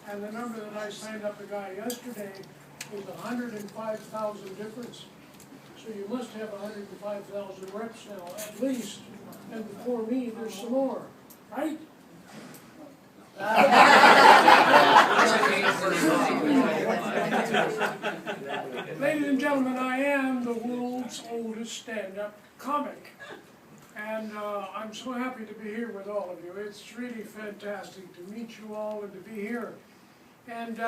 And the number that I signed up the guy yesterday is 105,000 difference. So you must have 105,000 reps now, at least. And before me, there's some more, right? Ladies and gentlemen, I am the world's oldest stand-up comic. And I'm so happy to be here with all of you. It's really fantastic to meet you all and to be here. And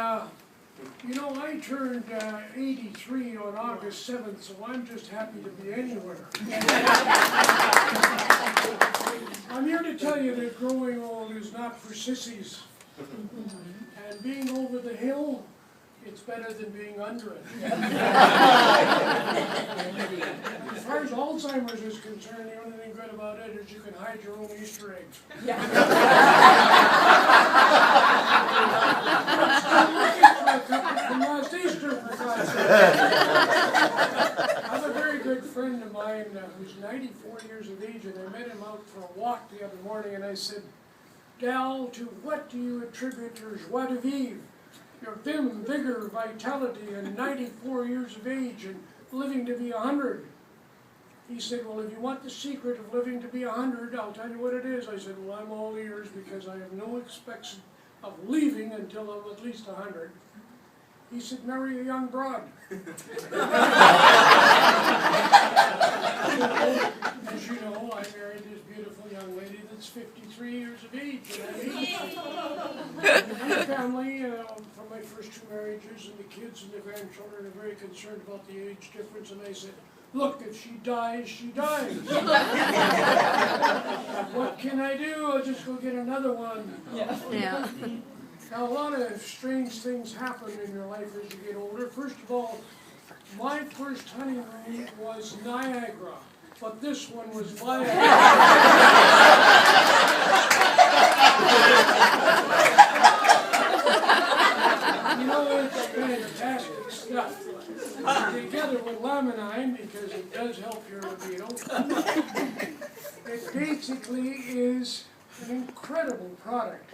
you know, I turned 83 on August 7th, so I'm just happy to be anywhere. I'm here to tell you that growing old is not for sissies. And being over the hill, it's better than being under it. As far as Alzheimer's is concerned, the only thing good about it is you can hide your own Easter eggs. From last Easter, for God's sake. I have a very good friend of mine who's 94 years of age, and I met him out for a walk the other morning, and I said, "Gal, to what do you attribute your joie de vivre? Your vim, vigor, vitality, and 94 years of age, and living to be 100. He said, "Well, if you want the secret of living to be 100, I'll tell you what it is." I said, "Well, I'm all ears because I have no expectation of leaving until I'm at least 100. He said, "Marry a young broad." As you know, I married this beautiful young lady that's 53 years of age. And my family, from my first two marriages, and the kids and the grandchildren are very concerned about the age difference. And I said, "Look, if she dies, she dies. What can I do? I'll just go get another one." Yeah. Now, a lot of strange things happen in your life as you get older. First of all, my first honeymoon was Niagara, but this one was Viagra. You know, it's fantastic stuff. Together with Laminine, because it does help your libido. It basically is an incredible product.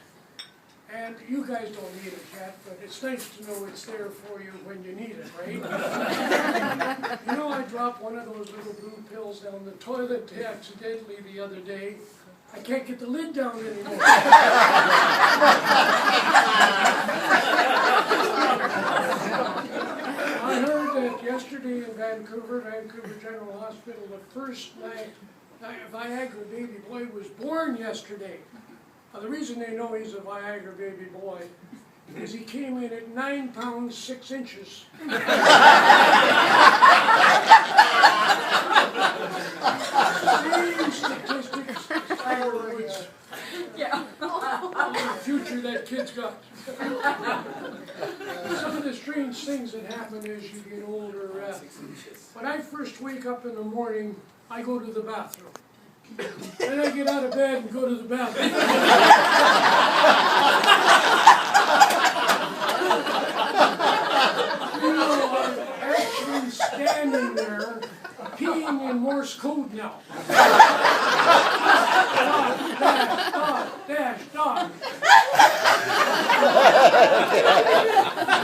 And you guys don't need it yet, but it's nice to know it's there for you when you need it, right? You know, I dropped one of those little blue pills down the toilet accidentally the other day. I can't get the lid down anymore. I heard that yesterday in Vancouver General Hospital, the first Viagra baby boy was born yesterday. Now, the reason they know he's a Viagra baby boy is he came in at 9 pounds 6 inches. Same statistics afterwards. The future that kid's got. Some of the strange things that happen as you get older. When I first wake up in the morning, I go to the bathroom. Then I get out of bed and go to the bathroom. You know, I'm actually standing there peeing in Morse code now. Dot. I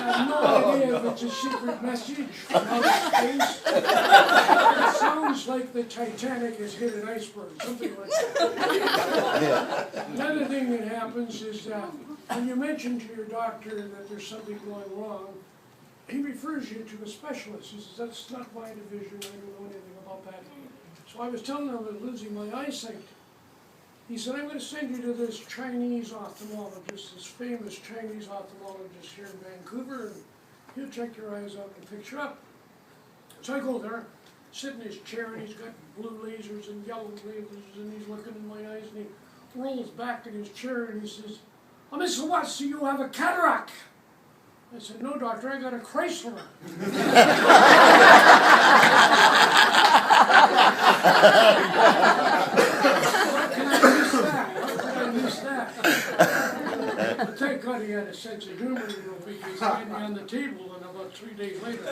have no idea if it's a secret message from outer space. It sounds like the Titanic has hit an iceberg, something like that. Another thing that happens is when you mention to your doctor that there's something going wrong, he refers you to a specialist. He says, "That's not my division, I don't know anything about that." So I was telling him I'm losing my eyesight. He said, "I'm going to send you to this Chinese ophthalmologist, this famous Chinese ophthalmologist here in Vancouver, and he'll check your eyes out and fix you up." So I go there, sit in his chair, and he's got blue lasers and yellow lasers, and he's looking in my eyes, and he rolls back in his chair, and he says, "Oh, Mr. Watson, you have a cataract." I said, "No, doctor, I got a Chrysler." How could I miss that? But thank God he had a sense of humor, because he had me on the table, and about 3 days later.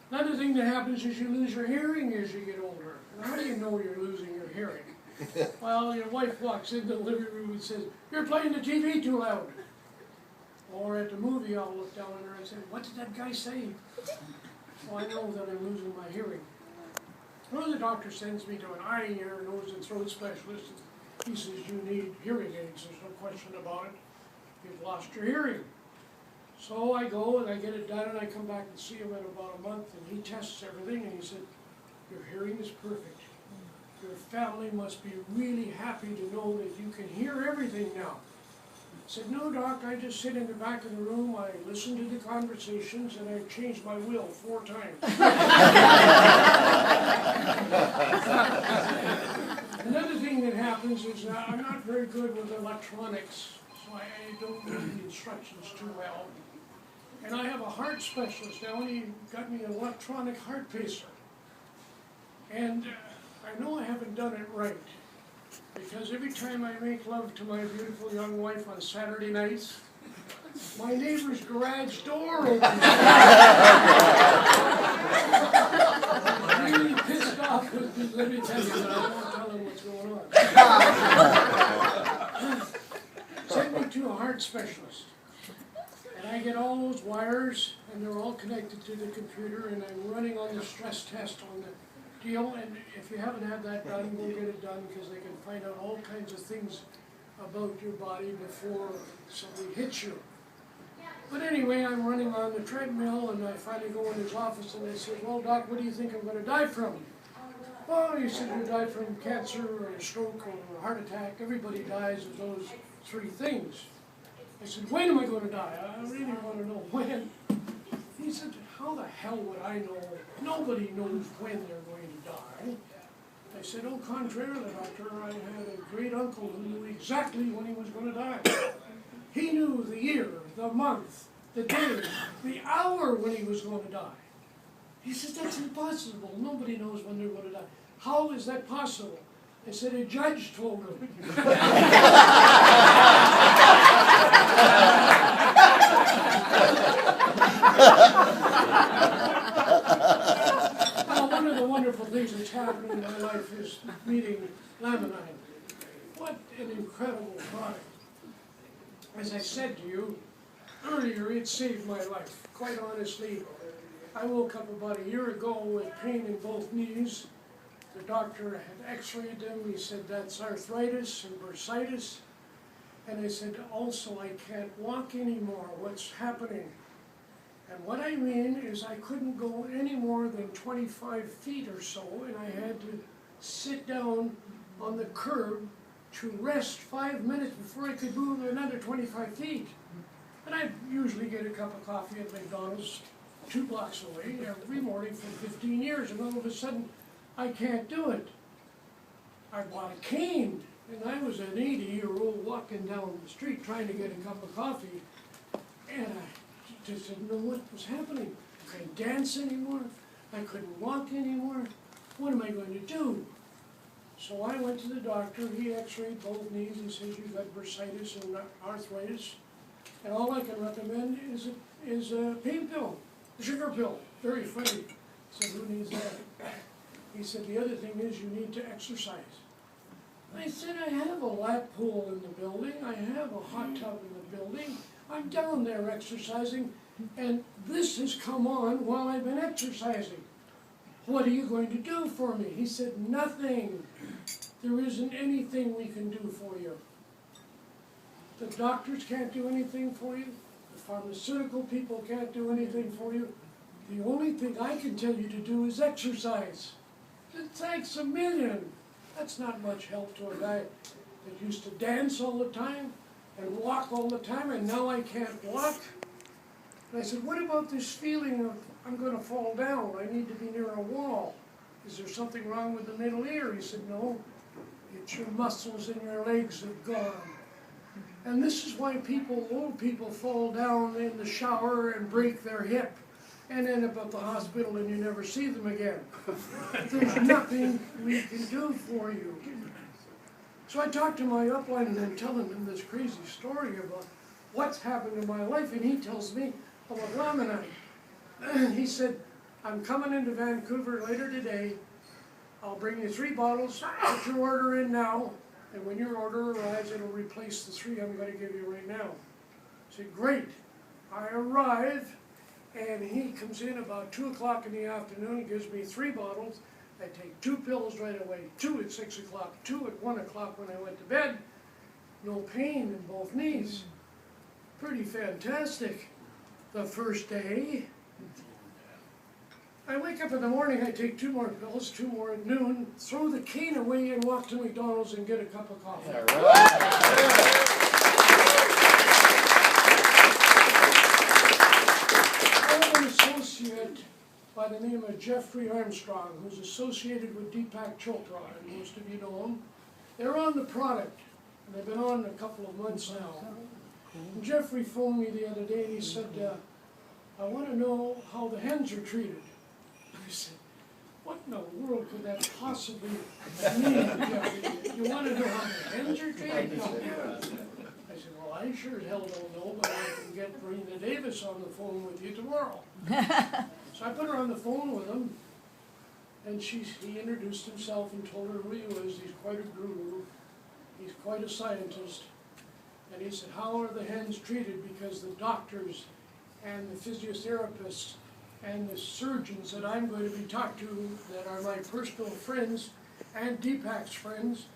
Another thing that happens is you lose your hearing as you get older. And how do you know you're losing your hearing? Well, your wife walks into the living room and says, "You're playing the TV too loud." at the movie, I'll look down at her and say, what did that guy say? So I know that I'm losing my hearing. Well, the doctor sends me to an eye, ear, nose, and throat specialist. He says, you need hearing aids, there's no question about it. You've lost your hearing. So I go and I get it done and I come back and see him in about a month and he tests everything and he said, your hearing is perfect. Your family must be really happy to know that you can hear everything now. I said, no, Doc, I just sit in the back of the room, I listen to the conversations, and I changed my will 4 times. Another thing that happens is I'm not very good with electronics, so I don't read the instructions too well. And I have a heart specialist now, and he got me an electronic heart pacer. And I know I haven't done it right. Because every time I make love to my beautiful young wife on Saturday nights, my neighbor's garage door opens. I'm really pissed off with me, let me tell you, but I won't tell him what's going on. Send me to a heart specialist. And I get all those wires, and they're all connected to the computer, and I'm running on the stress test on the deal, and if you haven't had that done, go get it done because they can find out all kinds of things about your body before somebody hits you. But anyway, I'm running on the treadmill and I finally go in his office and I say, well, Doc, what do you think I'm going to die from? Oh, he said, you die from cancer or a stroke or a heart attack. Everybody dies of those 3 things. I said, when am I going to die? I really want to know when. He said, how the hell would I know? Nobody knows when they're going to die. I said, au contraire, doctor, I had a great uncle who knew exactly when he was going to die. He knew the year, the month, the day, the hour when he was going to die. He said, that's impossible. Nobody knows when they're going to die. How is that possible? I said, a judge told him. Now, one of the wonderful things that's happened in my life is meeting Laminine. What an incredible product. As I said to you earlier, it saved my life. Quite honestly, I woke up about a year ago with pain in both knees. The doctor had x-rayed them. He said that's arthritis and bursitis. And I said, also, I can't walk anymore. What's happening? And what I mean is I couldn't go any more than 25 feet or so, and I had to sit down on the curb to rest 5 minutes before I could move another 25 feet. And I usually get a cup of coffee at McDonald's 2 blocks away every morning for 15 years, and all of a sudden, I can't do it. I bought a cane, and I was an 80-year-old walking down the street trying to get a cup of coffee, and I just didn't know what was happening. I couldn't dance anymore. I couldn't walk anymore. What am I going to do? So I went to the doctor. He x-rayed both knees. He says, you've got bursitis and arthritis. And all I can recommend is a pain pill, a sugar pill. Very funny. I said, who needs that? He said, the other thing is you need to exercise. I said, I have a lap pool in the building. I have a hot tub in the building. I'm down there exercising, and this has come on while I've been exercising. What are you going to do for me? He said, nothing. There isn't anything we can do for you. The doctors can't do anything for you. The pharmaceutical people can't do anything for you. The only thing I can tell you to do is exercise. It takes $1 million. That's not much help to a guy that used to dance all the time and walk all the time, and now I can't walk. And I said, what about this feeling of I'm going to fall down? I need to be near a wall. Is there something wrong with the middle ear? He said, no. It's your muscles in your legs have gone. And this is why old people fall down in the shower and break their hip and end up at the hospital and you never see them again. There's nothing we can do for you. So I talked to my upline and I'm telling him this crazy story about what's happened in my life, and he tells me about Laminine. He said, I'm coming into Vancouver later today. I'll bring you 3 bottles, put your order in now, and when your order arrives, it'll replace the 3 I'm going to give you right now. I said, great. I arrive, and he comes in about 2 o'clock in the afternoon, gives me 3 bottles. I take 2 pills right away, 2 at 6 o'clock, 2 at 1 o'clock when I went to bed. No pain in both knees. Pretty fantastic. The first day, I wake up in the morning, I take 2 more pills, 2 more at noon, throw the cane away and walk to McDonald's and get a cup of coffee. All right. I have an associate by the name of Jeffrey Armstrong, who's associated with Deepak Chopra, and most of you know him. They're on the product, and they've been on a couple of months now. And Jeffrey phoned me the other day and he said, I want to know how the hens are treated. I said, what in the world could that possibly mean, Jeffrey? You want to know how the hens are treated? No. I said, well, I sure as hell don't know, but I can get Marina Davis on the phone with you tomorrow. So I put her on the phone with him, and he introduced himself and told her who he was. He's quite a guru. He's quite a scientist. And he said, how are the hens treated? Because the doctors and the physiotherapists and the surgeons that I'm going to be talking to, that are my personal friends and Deepak's friends,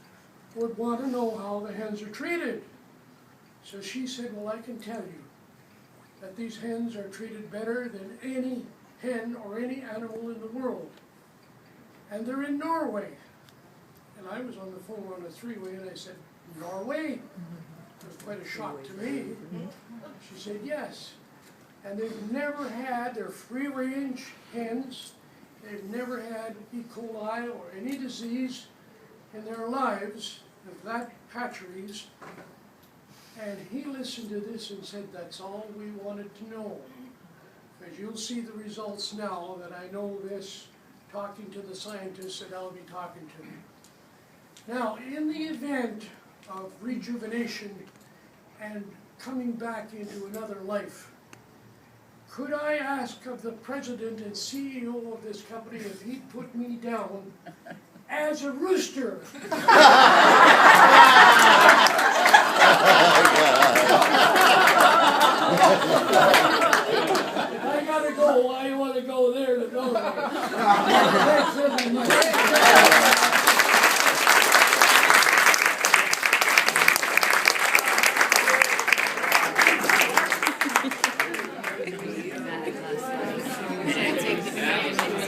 would want to know how the hens are treated. So she said, well, I can tell you that these hens are treated better than any hen or any animal in the world. And they're in Norway. And I was on the phone on a 3-way and I said, Norway? It was quite a shock to me. She said, yes. And they've never had, they're free-range hens, they've never had E. coli or any disease in their lives of that hatcheries. And he listened to this and said, that's all we wanted to know. Because you'll see the results now that I know this, talking to the scientists that I'll be talking to. Now, in the event of rejuvenation and coming back into another life, could I ask of the president and CEO of this company if he'd put me down as a rooster?